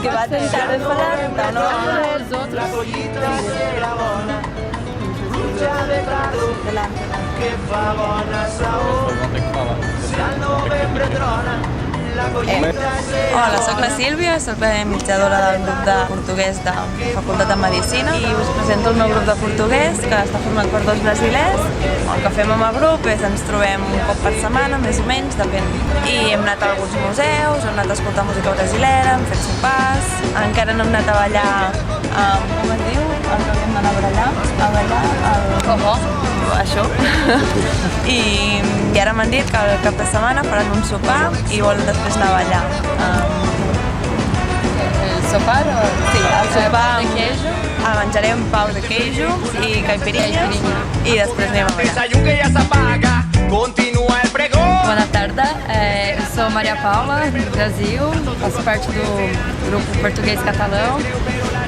que va a tentar de fallar, no os outros. Hola, soc la Sílvia, soc la administradora del grup de portuguès de Facultat de Medicina i us presento el meu grup de portuguès, que està format per 2 brasilers. El que fem amb el grup és ens trobem un cop per setmana, més o menys, depèn. I hem anat a alguns museus, hem anat a escoltar música brasilera, hem fet sopars, encara no hem anat a ballar, com es diu? El que hem d'anar a ballar, això. I ara m'han dit que el cap de setmana faran un sopar i volen després anar a ballar. El sopar? Sí, el sopar de queijo. Menjarem pau de queijo i caipirinha i després anem a ballar. Boa tarde, eu sou Maria Paula, do Brasil, faço parte do grupo Português Catalão,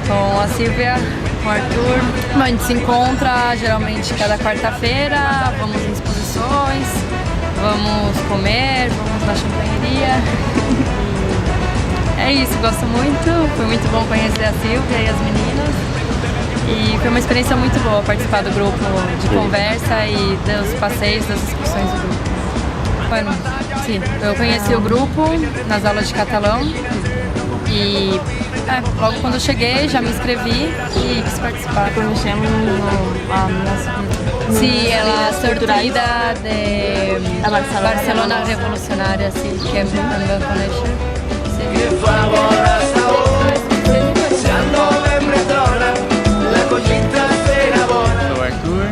com a Sílvia, com o Arthur. A gente se encontra geralmente cada quarta-feira, vamos em exposições, vamos comer, vamos na champanheria. É isso, gosto muito, foi muito bom conhecer a Sílvia e as meninas. E foi uma experiência muito boa participar do grupo de conversa e dos passeios, das excursões do grupo. Bueno, sim, eu conheci o grupo nas aulas de catalão e logo quando eu cheguei já me inscrevi e quis participar. Conhecemos Sí, a sortida de Barcelona Revolucionária, sim, que é muito conhecida. Sou o Arthur,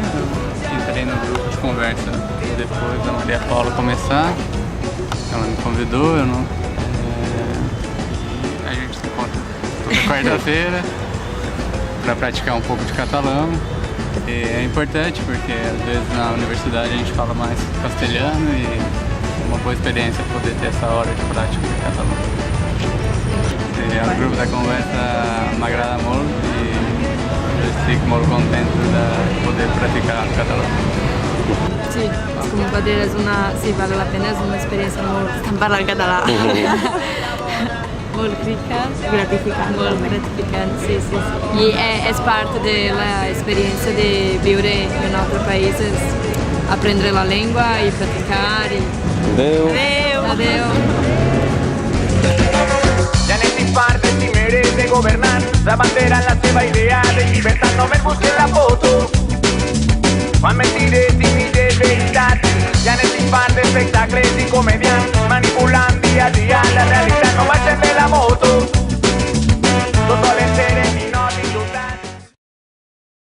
entrei no grupo de conversa depois da Maria Paula começar. Ela me convidou, eu não. A gente se encontra toda quarta-feira para praticar um pouco de catalão. E é importante porque às vezes na universidade a gente fala mais castelhano e é uma boa experiência poder ter essa hora de prática de catalão. E o grupo da conversa me agrada muito e eu fico muito contente de poder praticar catalão. Sí, es como poder, sí, vale la pena, es una experiencia muy parlar català. Molt rica, gratificante. Molt gratificante, sí, sí, sí. Y es parte de la experiencia de vivir en otros países, aprender la lengua y practicar. Adeu. Adeu. Ja n'hem vist partes cimeres de governants, la bandera en la seva idea de llibertat, només busquen la foto. Quan mentides i mitges veritats, ja n'hem vist part d'espectacles